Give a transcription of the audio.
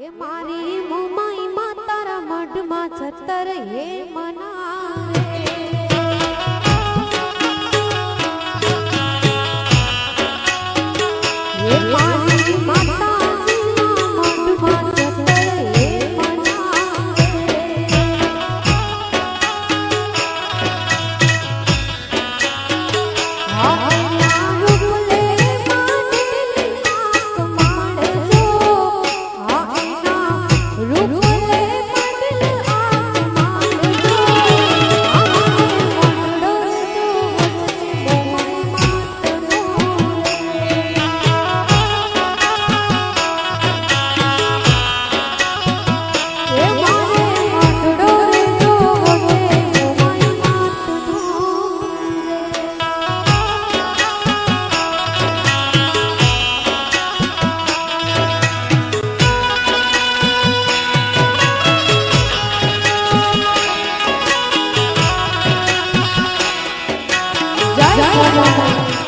એ મારી મોમાઈ માં તારા મઢમાં જતર હે મના એ મારી માતાજીના મઢમાં જતર હે મના જય